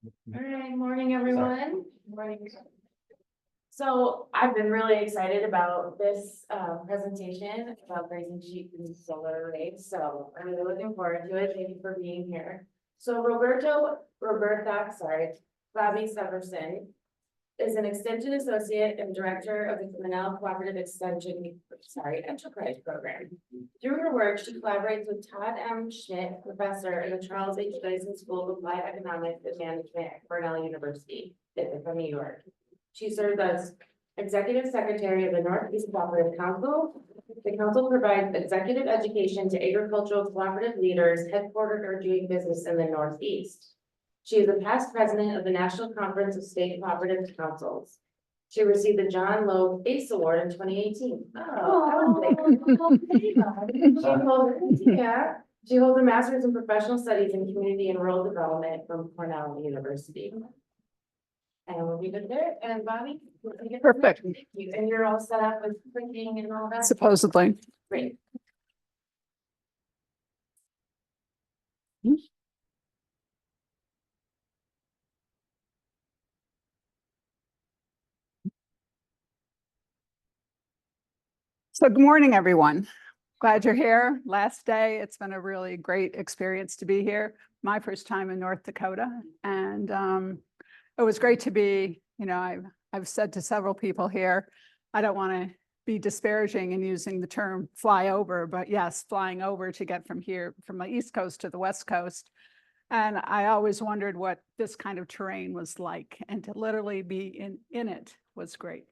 All right, morning, everyone. Morning. So I've been really excited about this presentation about grazing sheep and solar arrays. So I'm really looking forward to it. Thank you for being here. So Bobby Severson is an extension associate and director of the Cornell Cooperative Enterprise Program. Through her work, she collaborates with Todd M. Schmidt, professor in the Charles H. Dyson School of Applied Economics and Management at Cornell University, from New York. She serves as executive secretary of the Northeast Cooperative Council. The council provides executive education to agricultural cooperative leaders headquartered or doing business in the Northeast. She is a past president of the National Conference of State Cooperative Councils. She received the John Lowe ACE Award in 2018. She holds a master's in professional studies in community and rural development from Cornell University. And we'll leave it there. And Bobby, perfect. Thank you. And you're all set up with printing and all that? Supposedly. Great. So good morning, everyone. Glad you're here. Last day, it's been a really great experience to be here. My first time in North Dakota. And it was great to be, I've said to several people here, I don't want to be disparaging in using the term fly over, but yes, flying over to get from here, from the East Coast to the West Coast. And I always wondered what this kind of terrain was like, and to literally be in it was great.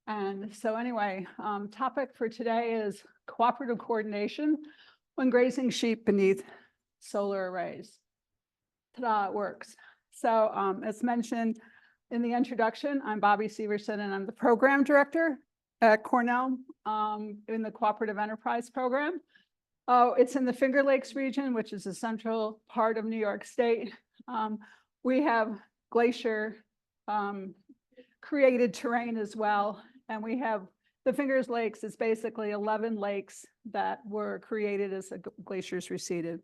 And so anyway, topic for today is cooperative coordination when grazing sheep beneath solar arrays. Ta-da, it works. So as mentioned in the introduction, I'm Bobby Severson, and I'm the program director at Cornell in the Cooperative Enterprise Program. It's in the Finger Lakes region, which is a central part of New York State. We have glacier created terrain as well. And we have the Finger Lakes is basically 11 lakes that were created as the glaciers receded.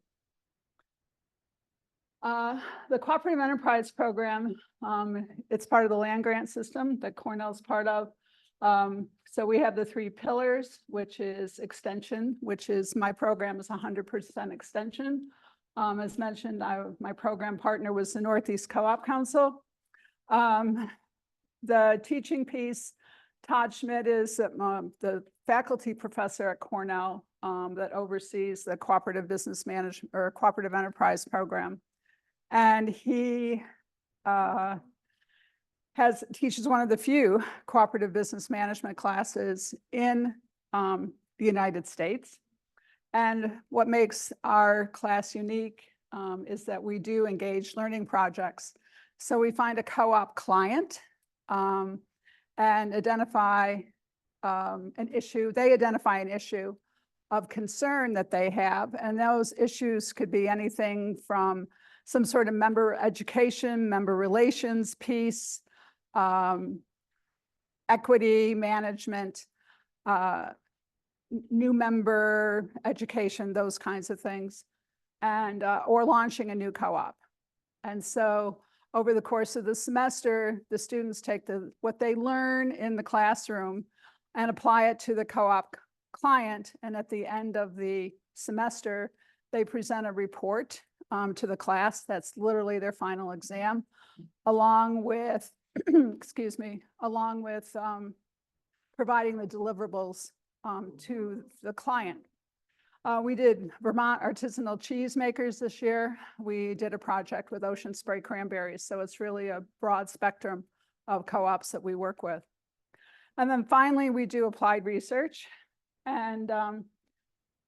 The Cooperative Enterprise Program, it's part of the land grant system that Cornell's part of. So we have the 3 pillars, which is extension, which is my program is 100% extension. As mentioned, my program partner was the Northeast Co-op Council. The teaching piece, Todd Schmidt is the faculty professor at Cornell that oversees the cooperative business management or cooperative enterprise program. And he teaches one of the few cooperative business management classes in the United States. And what makes our class unique is that we do engage learning projects. So we find a co-op client and identify an issue. They identify an issue of concern that they have. And those issues could be anything from some sort of member education, member relations piece, equity management, new member education, those kinds of things, and or launching a new co-op. And so over the course of the semester, the students take what they learn in the classroom and apply it to the co-op client. And at the end of the semester, they present a report to the class. That's literally their final exam, along with, excuse me, along with providing the deliverables to the client. We did Vermont artisanal cheese makers this year. We did a project with Ocean Spray Cranberries. So it's really a broad spectrum of co-ops that we work with. And then finally, we do applied research. And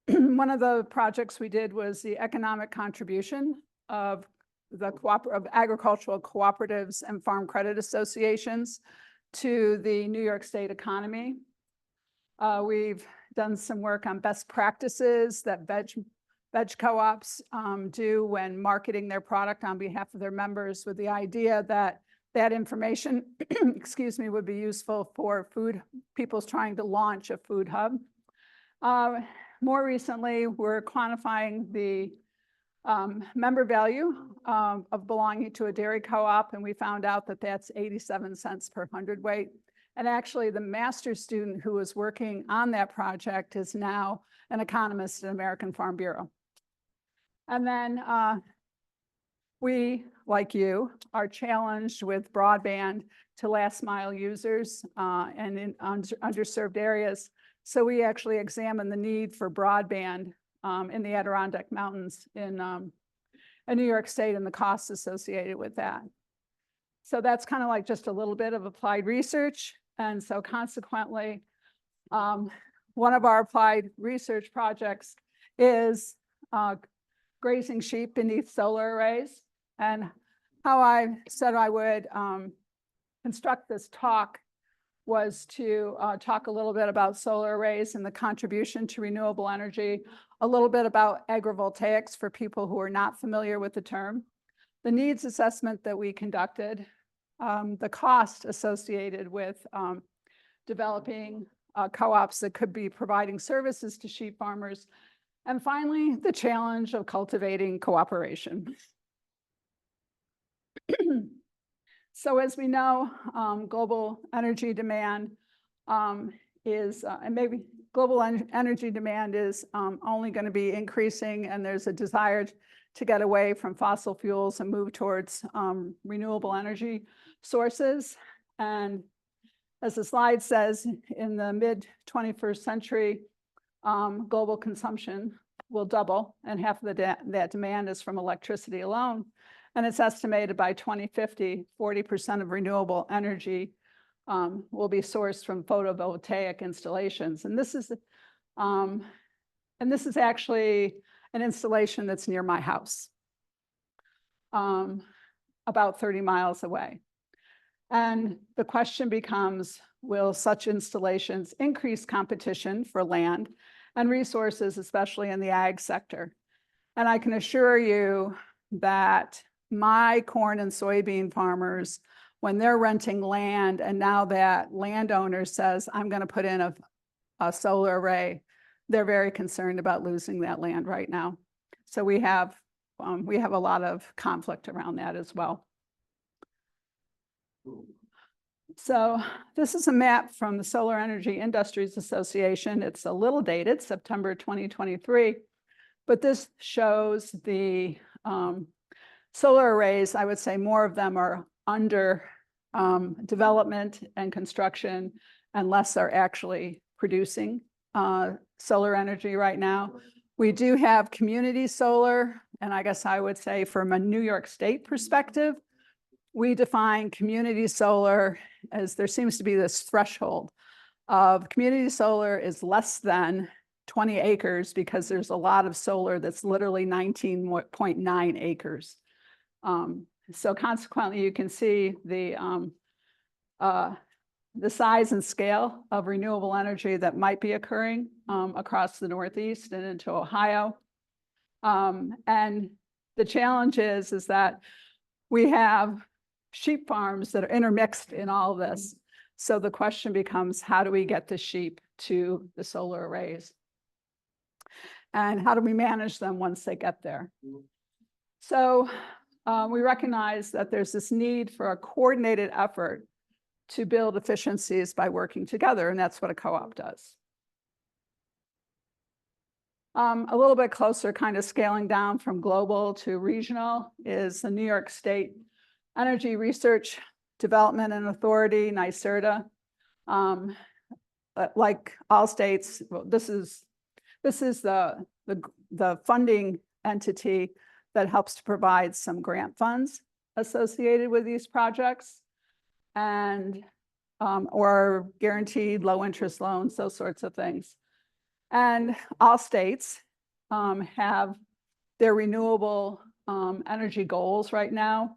one of the projects we did was the economic contribution of the agricultural cooperatives and farm credit associations to the New York State economy. We've done some work on best practices that veg co-ops do when marketing their product on behalf of their members, with the idea that that information, excuse me, would be useful for people trying to launch a food hub. More recently, we're quantifying the member value of belonging to a dairy co-op, and we found out that that's 87 cents per hundredweight. And actually, the master's student who was working on that project is now an economist at American Farm Bureau. And then we, like you, are challenged with broadband to last mile users and in underserved areas. So we actually examine the need for broadband in the Adirondack Mountains in New York State and the costs associated with that. So that's kind of like just a little bit of applied research. And so consequently, one of our applied research projects is grazing sheep beneath solar arrays. And how I said I would construct this talk was to talk a little bit about solar arrays and the contribution to renewable energy, a little bit about agrivoltaics for people who are not familiar with the term, the needs assessment that we conducted, the cost associated with developing co-ops that could be providing services to sheep farmers, and finally, the challenge of cultivating cooperation. So as we know, global energy demand is only going to be increasing, and there's a desire to get away from fossil fuels and move towards renewable energy sources. And as the slide says, in the mid-21st century, global consumption will double, and half of that demand is from electricity alone. And it's estimated by 2050, 40% of renewable energy will be sourced from photovoltaic installations. And this is actually an installation that's near my house, about 30 miles away. And the question becomes, will such installations increase competition for land and resources, especially in the ag sector? And I can assure you that my corn and soybean farmers, when they're renting land, and now that landowner says, I'm going to put in a solar array, they're very concerned about losing that land right now. So we have a lot of conflict around that as well. So this is a map from the Solar Energy Industries Association. It's a little dated, September 2023, but this shows the solar arrays. I would say more of them are under development and construction, and less are actually producing solar energy right now. We do have community solar, and I guess I would say from a New York State perspective, we define community solar as there seems to be this threshold of community solar is less than 20 acres because there's a lot of solar that's literally 19.9 acres. So consequently, you can see the size and scale of renewable energy that might be occurring across the Northeast and into Ohio. And the challenge is that we have sheep farms that are intermixed in all of this. So the question becomes, how do we get the sheep to the solar arrays? And how do we manage them once they get there? So we recognize that there's this need for a coordinated effort to build efficiencies by working together, and that's what a co-op does. A little bit closer, kind of scaling down from global to regional, is the New York State Energy Research Development and Authority, NYSERDA. Like all states, well, this is the funding entity that helps to provide some grant funds associated with these projects, and or guaranteed low interest loans, those sorts of things. And all states have their renewable energy goals right now.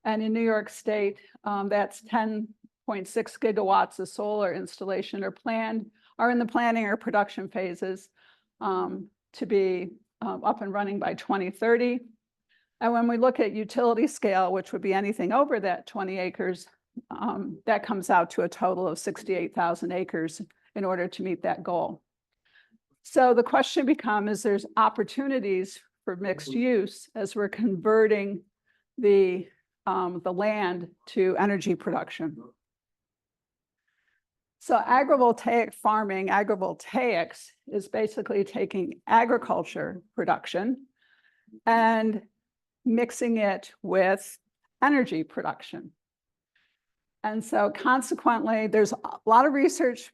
And in New York State, that's 10.6 gigawatts of solar installation are in the planning or production phases to be up and running by 2030. And when we look at utility scale, which would be anything over that 20 acres, that comes out to a total of 68,000 acres in order to meet that goal. So the question becomes, there's opportunities for mixed use as we're converting the land to energy production. So agrivoltaic farming, agrivoltaics, is basically taking agriculture production and mixing it with energy production. And so consequently, there's a lot of research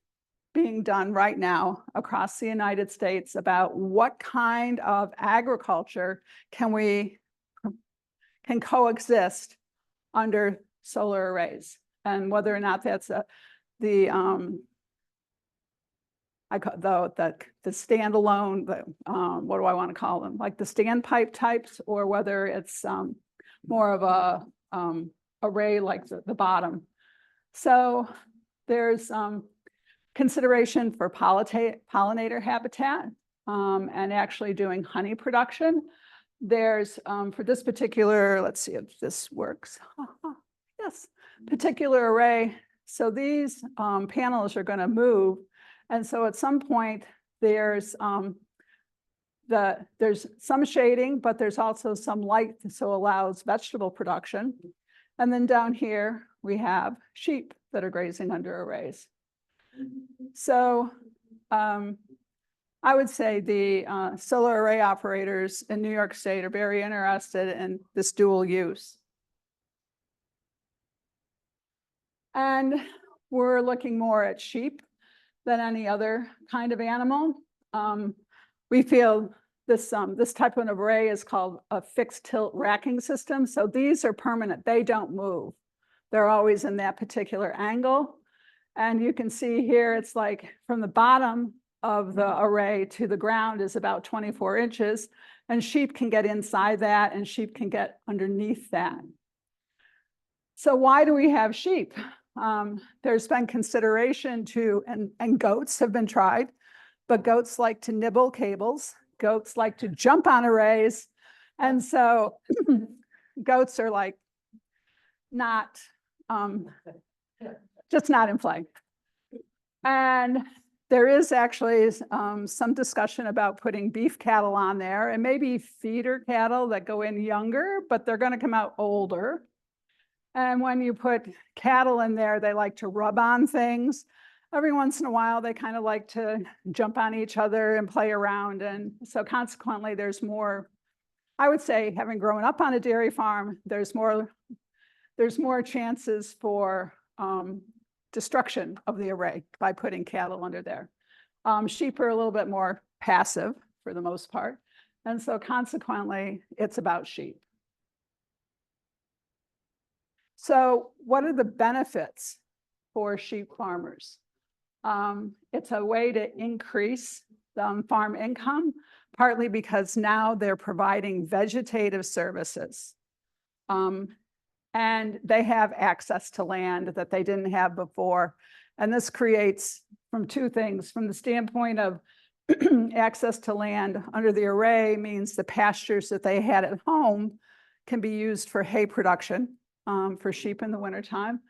being done right now across the United States about what kind of agriculture can coexist under solar arrays, and whether or not that's the standalone, what do I want to call them? Like the standpipe types, or whether it's more of a array like the bottom. So there's consideration for pollinator habitat and actually doing honey production. There's for this particular, let's see if this works. Yes, particular array. So these panels are going to move. And so at some point there's some shading, but there's also some light, so allows vegetable production. And then down here we have sheep that are grazing under arrays. So I would say the solar array operators in New York State are very interested in this dual use. And we're looking more at sheep than any other kind of animal. We feel this type of an array is called a fixed tilt racking system. So these are permanent, they don't move. They're always in that particular angle. And you can see here, it's like from the bottom of the array to the ground is about 24 inches, and sheep can get inside that, and sheep can get underneath that. So why do we have sheep? There's been consideration to, and goats have been tried, but goats like to nibble cables. Goats like to jump on arrays. And so goats are like not, just not in play. And there is actually some discussion about putting beef cattle on there, and maybe feeder cattle that go in younger, but they're going to come out older. And when you put cattle in there, they like to rub on things. Every once in a while, they kind of like to jump on each other and play around. And so consequently, there's more, I would say, having grown up on a dairy farm, there's more chances for destruction of the array by putting cattle under there. Sheep are a little bit more passive for the most part. And so consequently, it's about sheep. So what are the benefits for sheep farmers? It's a way to increase farm income, partly because now they're providing vegetative services. And they have access to land that they didn't have before. And this creates from two things. From the standpoint of access to land under the array means the pastures that they had at home can be used for hay production for sheep in the wintertime.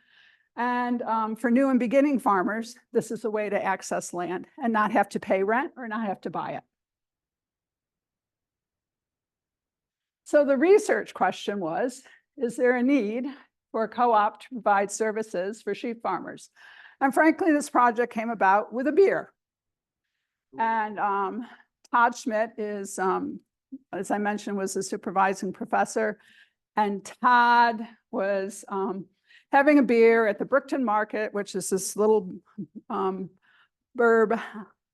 And for new and beginning farmers, this is a way to access land and not have to pay rent or not have to buy it. So the research question was, is there a need for a co-op to provide services for sheep farmers? And frankly, this project came about with a beer. And Todd Schmidt is, as I mentioned, was a supervising professor. And Todd was having a beer at the Brookton Market, which is this little burb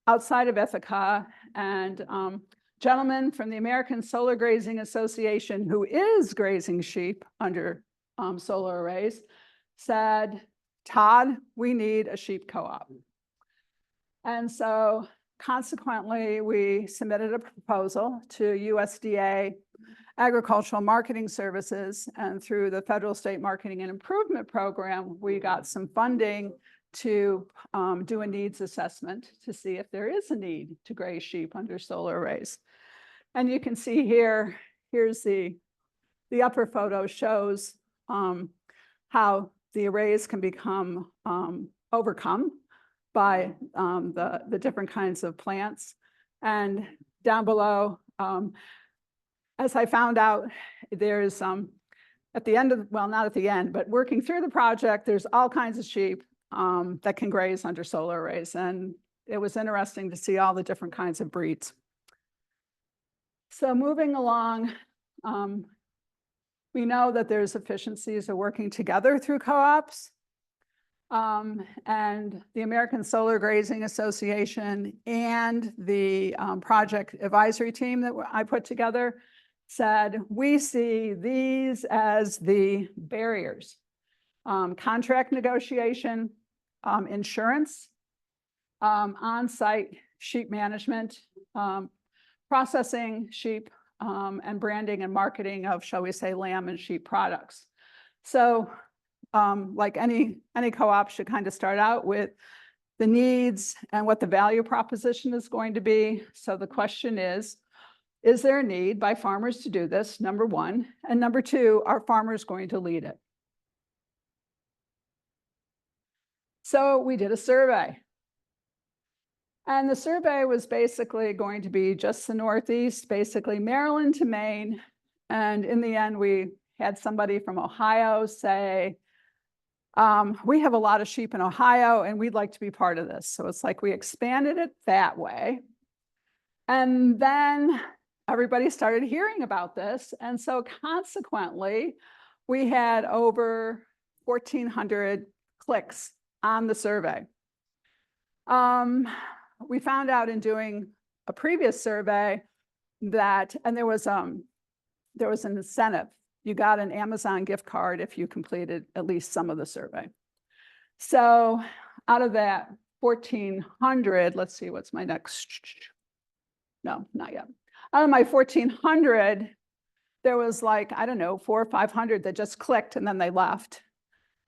outside of Ithaca. And gentleman from the American Solar Grazing Association, who is grazing sheep under solar arrays, said, Todd, we need a sheep co-op. And so consequently, we submitted a proposal to USDA Agricultural Marketing Services, and through the Federal State Marketing and Improvement Program, we got some funding to do a needs assessment to see if there is a need to graze sheep under solar arrays. And you can see here, here's the upper photo shows how the arrays can become overcome by the different kinds of plants. And down below, as I found out, there's at the end of, well, not at the end, but working through the project, there's all kinds of sheep that can graze under solar arrays. And it was interesting to see all the different kinds of breeds. So moving along, we know that there's efficiencies of working together through co-ops. And the American Solar Grazing Association and the project advisory team that I put together said, we see these as the barriers. Contract negotiation, insurance, on-site sheep management, processing sheep, and branding and marketing of, shall we say, lamb and sheep products. So like any co-op should kind of start out with the needs and what the value proposition is going to be. So the question is there a need by farmers to do this, number one? And number two, are farmers going to lead it? So we did a survey. And the survey was basically going to be just the Northeast, basically Maryland to Maine. And in the end, we had somebody from Ohio say, we have a lot of sheep in Ohio and we'd like to be part of this. So it's like we expanded it that way. And then everybody started hearing about this. And so consequently, we had over 1,400 clicks on the survey. We found out in doing a previous survey that, and there was an incentive. You got an Amazon gift card if you completed at least some of the survey. So out of that 1,400, let's see, what's my next? No, not yet. Out of my 1,400, there was like, I don't know, 400 or 500 that just clicked and then they left.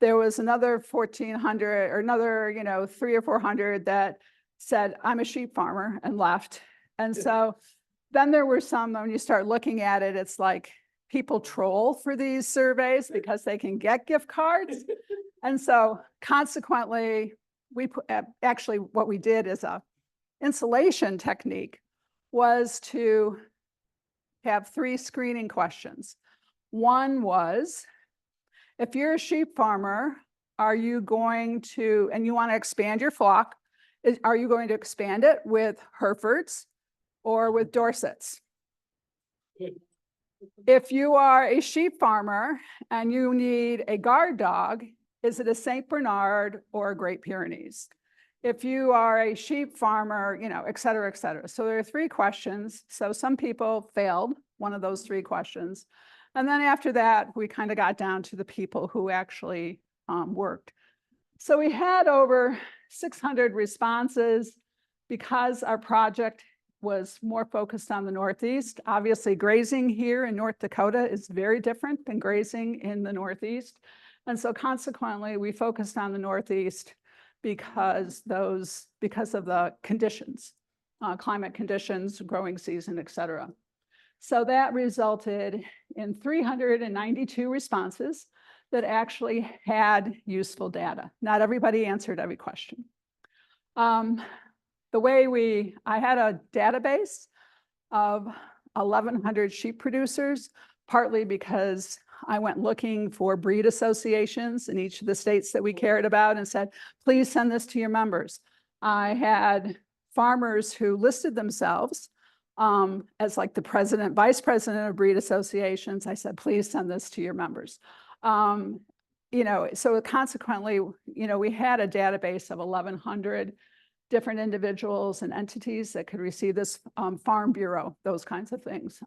There was another 1,400 or another, 300 or 400 that said, I'm a sheep farmer and left. And so then there were some, when you start looking at it, it's like people troll for these surveys because they can get gift cards. And so consequently, actually what we did as a insulation technique was to have 3 screening questions. One was, if you're a sheep farmer, are you going to, and you want to expand your flock, are you going to expand it with Herefords or with Dorsets? If you are a sheep farmer and you need a guard dog, is it a St. Bernard or a Great Pyrenees? If you are a sheep farmer, et cetera, et cetera. So there are 3 questions. So some people failed one of those 3 questions. And then after that, we kind of got down to the people who actually worked. So we had over 600 responses because our project was more focused on the Northeast. Obviously, grazing here in North Dakota is very different than grazing in the Northeast. And so consequently, we focused on the Northeast because of the conditions, climate conditions, growing season, et cetera. So that resulted in 392 responses that actually had useful data. Not everybody answered every question. The way I had a database of 1,100 sheep producers, partly because I went looking for breed associations in each of the states that we cared about and said, please send this to your members. I had farmers who listed themselves as like the president, vice president of breed associations. I said, please send this to your members. So consequently, we had a database of 1,100 different individuals and entities that could receive this, Farm Bureau, those kinds of things,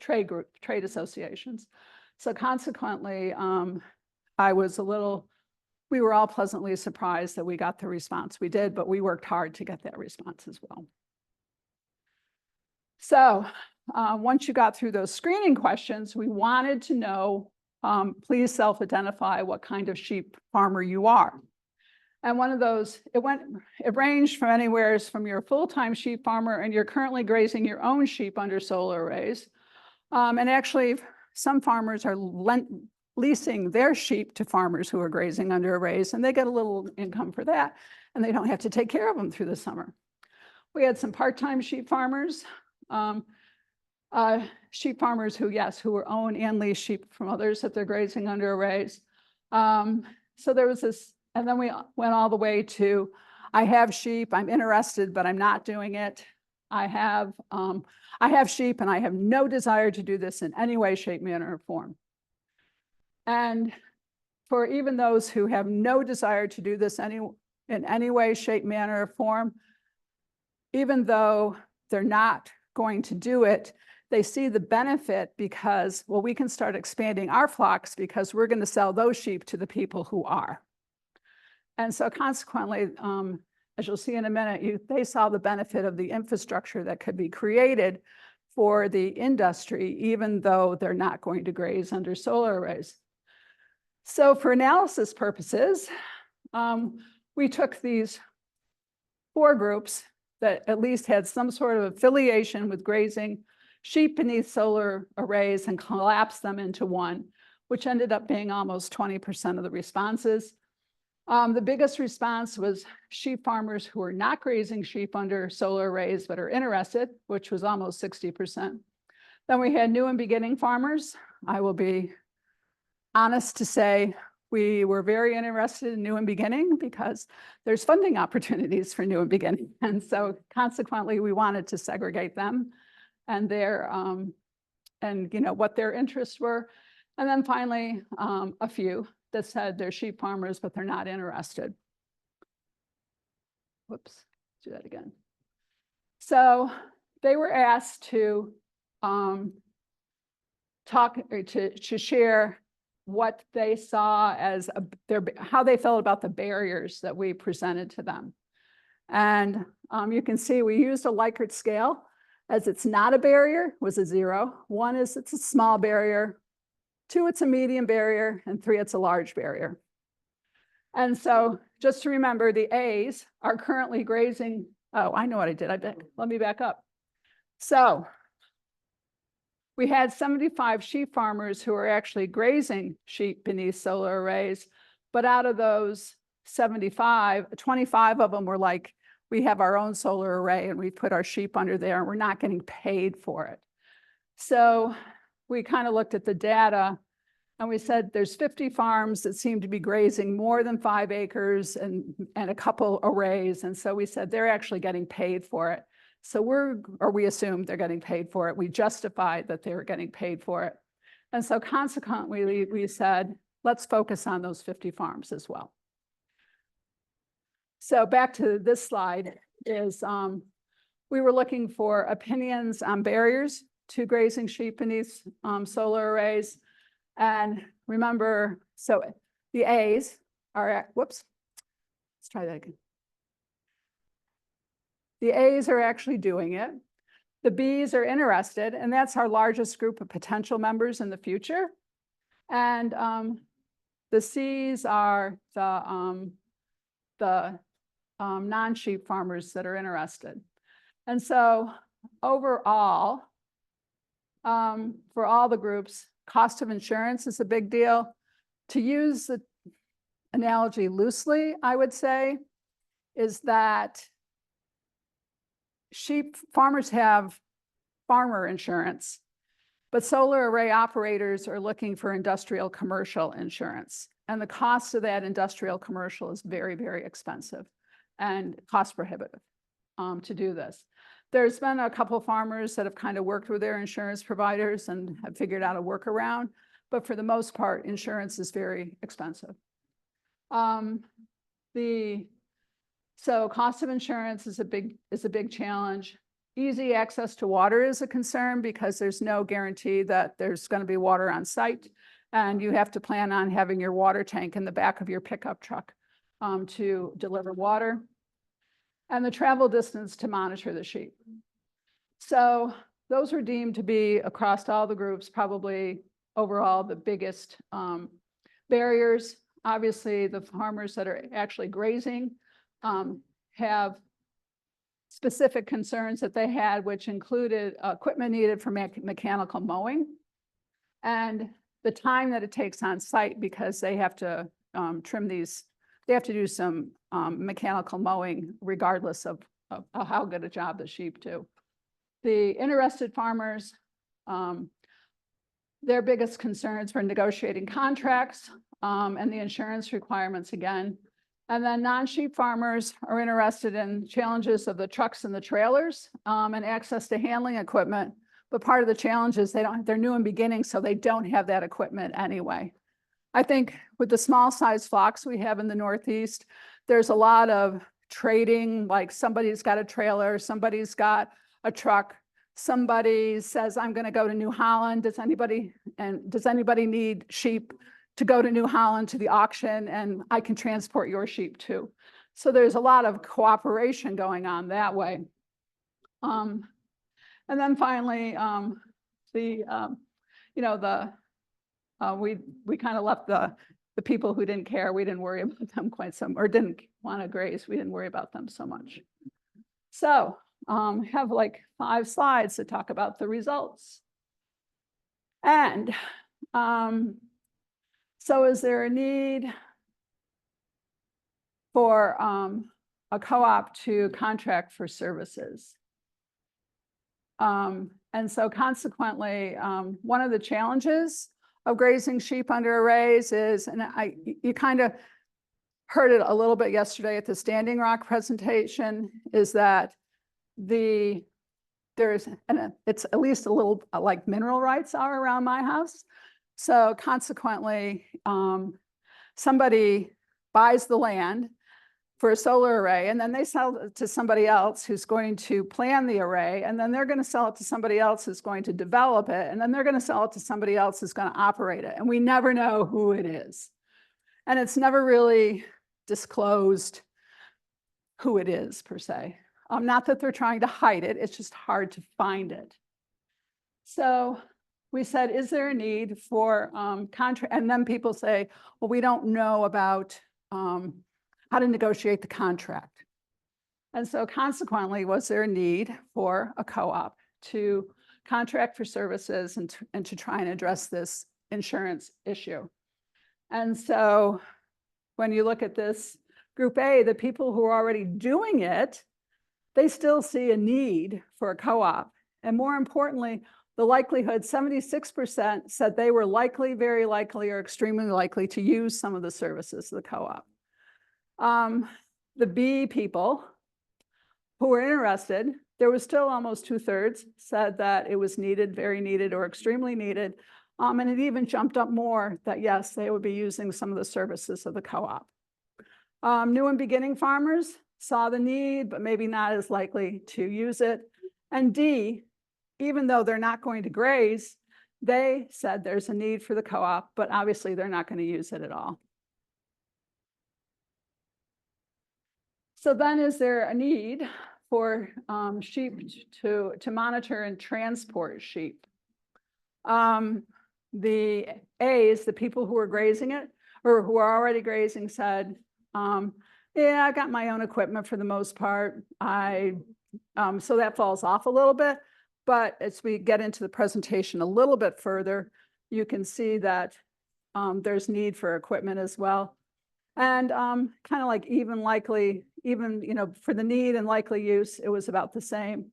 trade associations. So consequently, we were all pleasantly surprised that we got the response we did, but we worked hard to get that response as well. So once you got through those screening questions, we wanted to know, please self-identify what kind of sheep farmer you are. And one of those, it ranged from anywhere from you're a full-time sheep farmer and you're currently grazing your own sheep under solar arrays. And actually, some farmers are leasing their sheep to farmers who are grazing under arrays, and they get a little income for that, and they don't have to take care of them through the summer. We had some part-time sheep farmers, sheep farmers who, yes, who own and lease sheep from others that they're grazing under arrays. So there was this, and then we went all the way to, I have sheep, I'm interested, but I'm not doing it. I have sheep and I have no desire to do this in any way, shape, manner, or form. And for even those who have no desire to do this in any way, shape, manner, or form, even though they're not going to do it, they see the benefit because, well, we can start expanding our flocks because we're going to sell those sheep to the people who are. And so consequently, as you'll see in a minute, they saw the benefit of the infrastructure that could be created for the industry, even though they're not going to graze under solar arrays. So for analysis purposes, we took these 4 groups that at least had some sort of affiliation with grazing sheep beneath solar arrays and collapsed them into one, which ended up being almost 20% of the responses. The biggest response was sheep farmers who are not grazing sheep under solar arrays but are interested, which was almost 60%. Then we had new and beginning farmers. I will be honest to say we were very interested in new and beginning because there's funding opportunities for new and beginning. And so consequently, we wanted to segregate them and their, and what their interests were. And then finally, a few that said they're sheep farmers, but they're not interested. Whoops, do that again. So they were asked to share what they saw as how they felt about the barriers that we presented to them. And you can see we used a Likert scale, as it's not a barrier, was a 0. 1 is it's a small barrier, 2, it's a medium barrier, and 3, it's a large barrier. And so just to remember, the A's are currently grazing. Oh, I know what I did. Let me back up. So we had 75 sheep farmers who are actually grazing sheep beneath solar arrays, but out of those 75, 25 of them were like, we have our own solar array and we put our sheep under there and we're not getting paid for it. So we kind of looked at the data and we said there's 50 farms that seem to be grazing more than 5 acres and a couple arrays. And so we said they're actually getting paid for it. So we assumed they're getting paid for it. We justified that they were getting paid for it. And so consequently, we said, let's focus on those 50 farms as well. So back to this slide is we were looking for opinions on barriers to grazing sheep beneath solar arrays. And remember, so the A's are, whoops, let's try that again. The A's are actually doing it. The B's are interested, and that's our largest group of potential members in the future. And the C's are the non-sheep farmers that are interested. And so overall, for all the groups, cost of insurance is a big deal. To use the analogy loosely, I would say, is that sheep farmers have farmer insurance, but solar array operators are looking for industrial commercial insurance. And the cost of that industrial commercial is very, very expensive and cost prohibitive to do this. There's been a couple of farmers that have kind of worked with their insurance providers and have figured out a workaround, but for the most part, insurance is very expensive. So cost of insurance is a big challenge. Easy access to water is a concern because there's no guarantee that there's going to be water on site, and you have to plan on having your water tank in the back of your pickup truck to deliver water, and the travel distance to monitor the sheep. So those were deemed to be, across all the groups, probably overall the biggest barriers. Obviously, the farmers that are actually grazing have specific concerns that they had, which included equipment needed for mechanical mowing and the time that it takes on site, because they have to trim these, they have to do some mechanical mowing regardless of how good a job the sheep do. The interested farmers Their biggest concerns were negotiating contracts and the insurance requirements again. And then non-sheep farmers are interested in challenges of the trucks and the trailers and access to handling equipment. But part of the challenge is they're new in beginning, so they don't have that equipment anyway. I think with the small size flocks we have in the Northeast, there's a lot of trading, like somebody's got a trailer, somebody's got a truck, somebody says, I'm going to go to New Holland. Does anybody need sheep to go to New Holland to the auction, and I can transport your sheep too. So there's a lot of cooperation going on that way. And then finally, we kind of left the people who didn't care. We didn't worry about them quite so, or didn't want to graze. We didn't worry about them so much. So have like 5 slides to talk about the results. And so is there a need for a co-op to contract for services? And so consequently, one of the challenges of grazing sheep under arrays is, and you kind of heard it a little bit yesterday at the Standing Rock presentation, is that it's at least a little like mineral rights are around my house. So consequently, somebody buys the land for a solar array, and then they sell it to somebody else who's going to plan the array, and then they're going to sell it to somebody else who's going to develop it, and then they're going to sell it to somebody else who's going to operate it. And we never know who it is. And it's never really disclosed who it is per se. Not that they're trying to hide it, it's just hard to find it. So we said, is there a need for contract? And then people say, well, we don't know about how to negotiate the contract. And so consequently, was there a need for a co-op to contract for services and to try and address this insurance issue? And so when you look at this group A, the people who are already doing it, they still see a need for a co-op. And more importantly, the likelihood, 76% said they were likely, very likely, or extremely likely to use some of the services of the co-op. The B people who were interested, there was still almost 2/3 said that it was needed, very needed, or extremely needed. And it even jumped up more that yes, they would be using some of the services of the co-op. New and beginning farmers saw the need, but maybe not as likely to use it. And D, even though they're not going to graze, they said there's a need for the co-op, but obviously they're not going to use it at all. So then is there a need for sheep to monitor and transport sheep? The A's, the people who are grazing it or who are already grazing, said, yeah, I got my own equipment for the most part. So that falls off a little bit. But as we get into the presentation a little bit further, you can see that there's need for equipment as well. And kind of like even likely, for the need and likely use, it was about the same.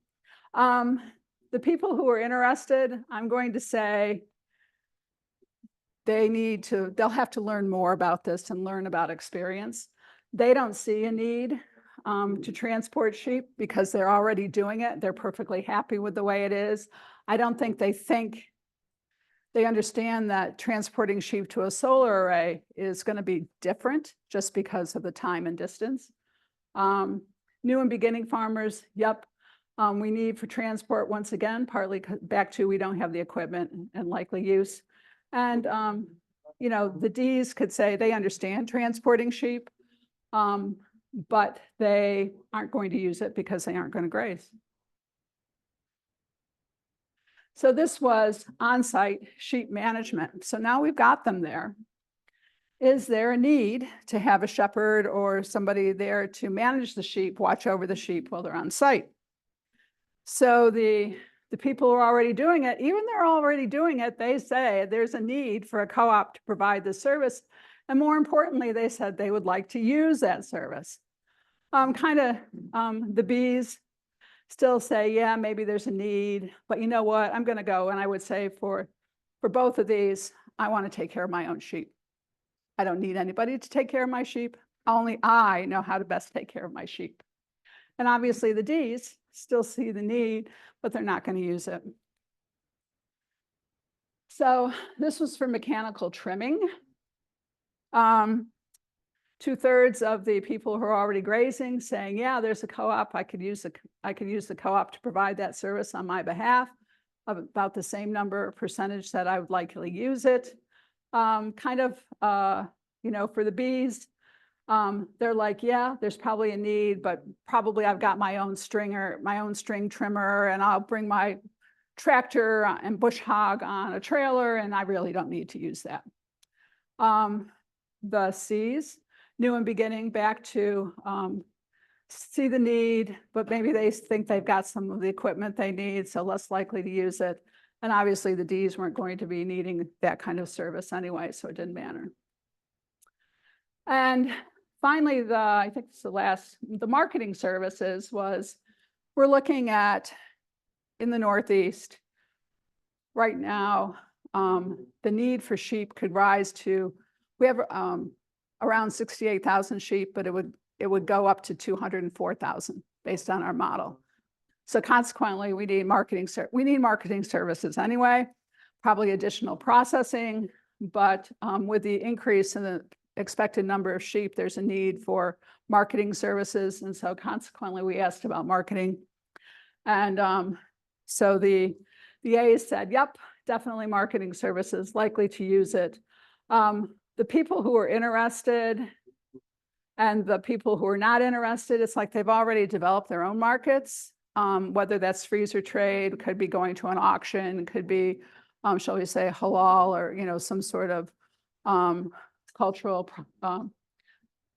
The people who are interested, I'm going to say they'll have to learn more about this and learn about experience. They don't see a need to transport sheep because they're already doing it. They're perfectly happy with the way it is. I don't think they understand that transporting sheep to a solar array is going to be different just because of the time and distance. New and beginning farmers, yep, we need for transport once again, partly back to we don't have the equipment and likely use. And, the D's could say they understand transporting sheep, but they aren't going to use it because they aren't going to graze. So this was on-site sheep management. So now we've got them there. Is there a need to have a shepherd or somebody there to manage the sheep, watch over the sheep while they're on site? So the people who are already doing it, even they're already doing it, they say there's a need for a co-op to provide the service. And more importantly, they said they would like to use that service. The B's still say, yeah, maybe there's a need, but you know what, I'm gonna go. And I would say for both of these, I want to take care of my own sheep. I don't need anybody to take care of my sheep. Only I know how to best take care of my sheep. And obviously the Ds still see the need, but they're not going to use it. So this was for mechanical trimming. 2/3 of the people who are already grazing saying, yeah, there's a co-op. I could use the co-op to provide that service on my behalf. About the same percentage that I would likely use it. For the bees, they're like, yeah, there's probably a need, but probably I've got my own string trimmer, and I'll bring my tractor and bush hog on a trailer, and I really don't need to use that. The Cs, new and beginning, back to see the need, but maybe they think they've got some of the equipment they need, so less likely to use it. And obviously the Ds weren't going to be needing that kind of service anyway, so it didn't matter. And finally, I think it's the marketing services was, we're looking at, in the Northeast, right now, the need for sheep could rise to, we have around 68,000 sheep, but it would go up to 204,000 based on our model. So consequently, we need marketing services anyway, probably additional processing, but with the increase in the expected number of sheep, there's a need for marketing services. And so consequently, we asked about marketing. And so the A's said, yep, definitely marketing services, likely to use it. The people who are interested and the people who are not interested, it's like they've already developed their own markets, whether that's freezer trade, could be going to an auction, could be, shall we say, halal, or some sort of cultural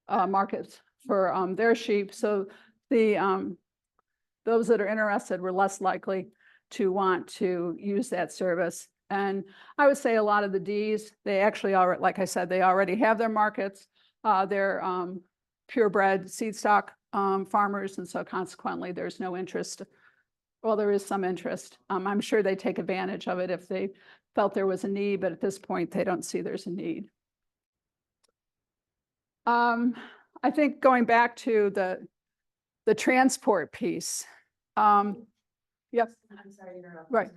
markets for their sheep. So those that are interested were less likely to want to use that service. And I would say a lot of the Ds, they actually are, like I said, they already have their markets. They're purebred seed stock farmers, and so consequently there's no interest. Well, there is some interest. I'm sure they take advantage of it if they felt there was a need, but at this point they don't see there's a need. I think going back to the transport piece. Yep. I'm sorry to interrupt. Right.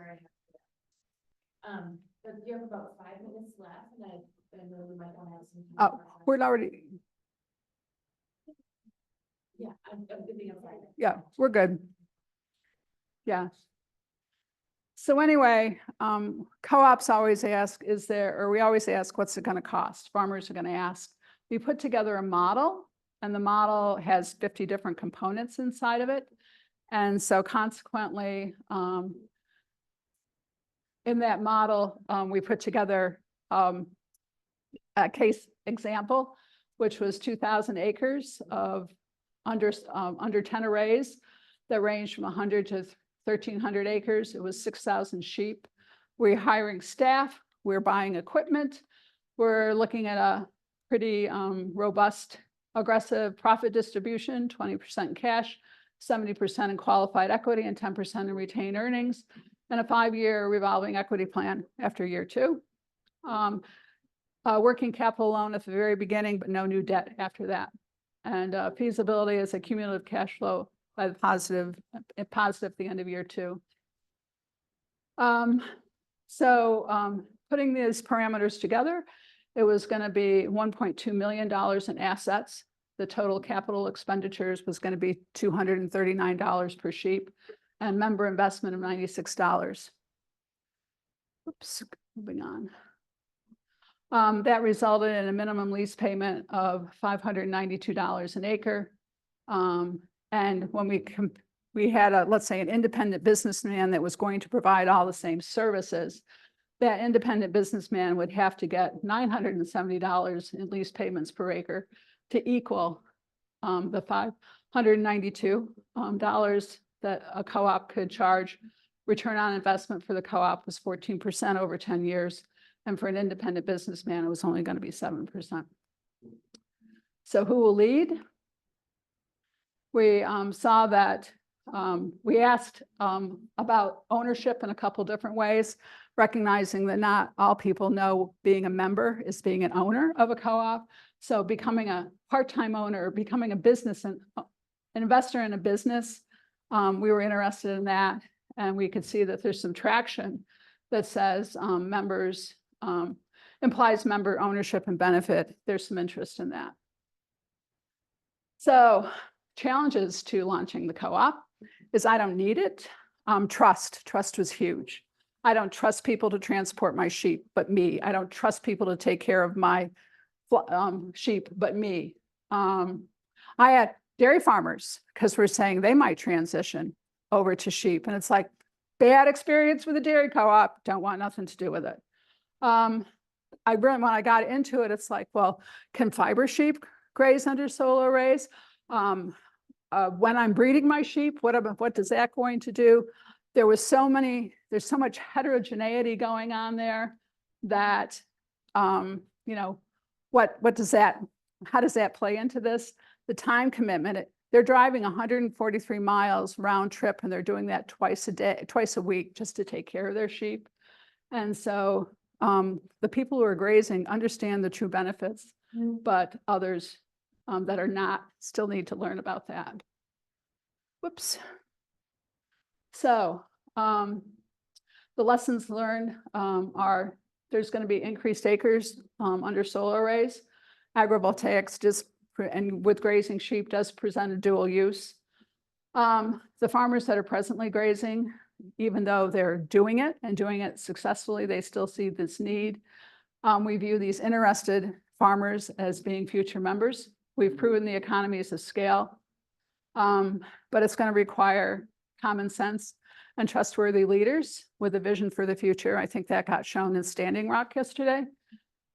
But you have about 5 minutes left, and I know we might want to have some time. Oh, we're already. Yeah, I'm giving a 5 minutes. Yeah, we're good. Yeah. So anyway, co-ops always ask, we always ask, what's it going to cost? Farmers are going to ask. We put together a model, and the model has 50 different components inside of it. And so consequently, in that model, we put together a case example, which was 2,000 acres of under 10 arrays that ranged from 100 to 1,300 acres. It was 6,000 sheep. We're hiring staff. We're buying equipment. We're looking at a pretty robust, aggressive profit distribution, 20% cash, 70% in qualified equity, and 10% in retained earnings, and a 5-year revolving equity plan after year 2. Working capital loan at the very beginning, but no new debt after that. And feasibility is a cumulative cash flow by the positive at the end of year 2. Putting these parameters together, it was going to be $1.2 million in assets. The total capital expenditures was going to be $239 per sheep, and member investment of $96. Oops, moving on. That resulted in a minimum lease payment of $592 an acre. And when we had let's say an independent businessman that was going to provide all the same services, that independent businessman would have to get $970 in lease payments per acre to equal the $592 that a co-op could charge. Return on investment for the co-op was 14% over 10 years. And for an independent businessman, it was only going to be 7%. So who will lead? We saw that We asked about ownership in a couple different ways, recognizing that not all people know being a member is being an owner of a co-op. So becoming a part-time owner, becoming a business and an investor in a business, we were interested in that. And we could see that there's some traction that says members implies member ownership and benefit. There's some interest in that. So challenges to launching the co-op is I don't need it. Trust was huge. I don't trust people to transport my sheep, but me. I don't trust people to take care of my sheep, but me. I had dairy farmers because we're saying they might transition over to sheep. And it's like, bad experience with a dairy co-op, don't want nothing to do with it. When I got into it, it's like, well, can fiber sheep graze under solar arrays? When I'm breeding my sheep, what does that going to do? There's so much heterogeneity going on there that, you know, how does that play into this? The time commitment, they're driving 143 miles round trip, and they're doing that twice a week just to take care of their sheep. And so the people who are grazing understand the true benefits, but others that are not still need to learn about that. Whoops. So the lessons learned are there's going to be increased acres under solar arrays. Agrivoltaics and with grazing sheep does present a dual use. The farmers that are presently grazing, even though they're doing it and doing it successfully, they still see this need. We view these interested farmers as being future members. We've proven the economies of scale, but it's going to require common sense and trustworthy leaders with a vision for the future. I think that got shown in Standing Rock yesterday.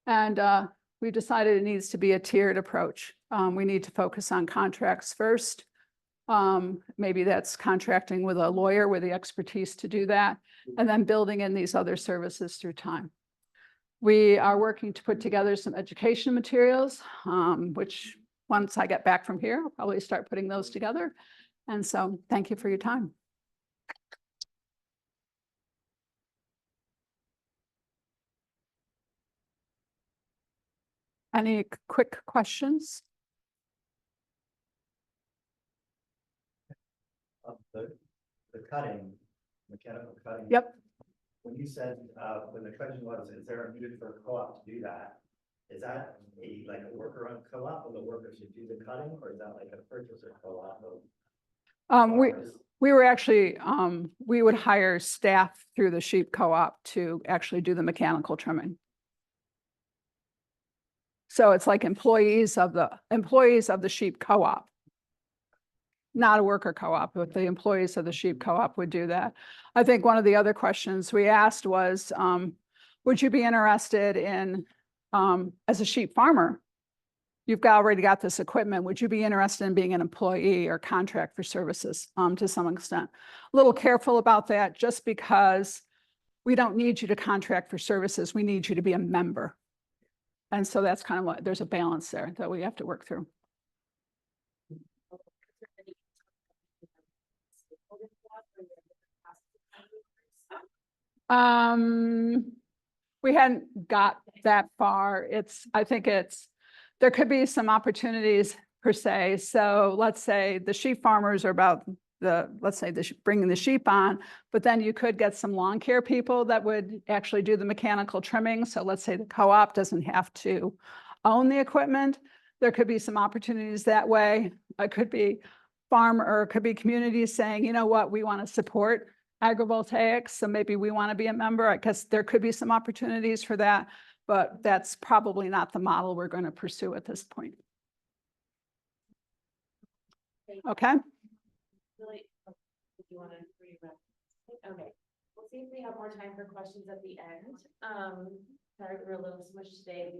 And we decided it needs to be a tiered approach. We need to focus on contracts first. Maybe that's contracting with a lawyer with the expertise to do that, and then building in these other services through time. We are working to put together some education materials, which once I get back from here, I'll probably start putting those together. And so thank you for your time. Any quick questions? The cutting, mechanical cutting. Yep. When you said, when the question was, is there a need for a co-op to do that? Is that like a worker on co-op, and the worker should do the cutting, or is that like a purchaser co-op? We were actually, we would hire staff through the sheep co-op to actually do the mechanical trimming. So it's like employees of the sheep co-op. Not a worker co-op, but the employees of the sheep co-op would do that. I think one of the other questions we asked was, would you be interested in, as a sheep farmer, you've already got this equipment, would you be interested in being an employee or contract for services to some extent? A little careful about that, just because we don't need you to contract for services, we need you to be a member. And so that's kind of what, there's a balance there that we have to work through. We hadn't got that far. There could be some opportunities per se. So let's say the sheep farmers are about bringing the sheep on, but then you could get some lawn care people that would actually do the mechanical trimming. So let's say the co-op doesn't have to own the equipment. There could be some opportunities that way. It could be it could be communities saying, you know what, we want to support agrivoltaics, so maybe we want to be a member. I guess there could be some opportunities for that, but that's probably not the model we're going to pursue at this point. Okay. Really, if you want to okay, we'll see if we have more time for questions at the end. Sorry, we're a little smushed today.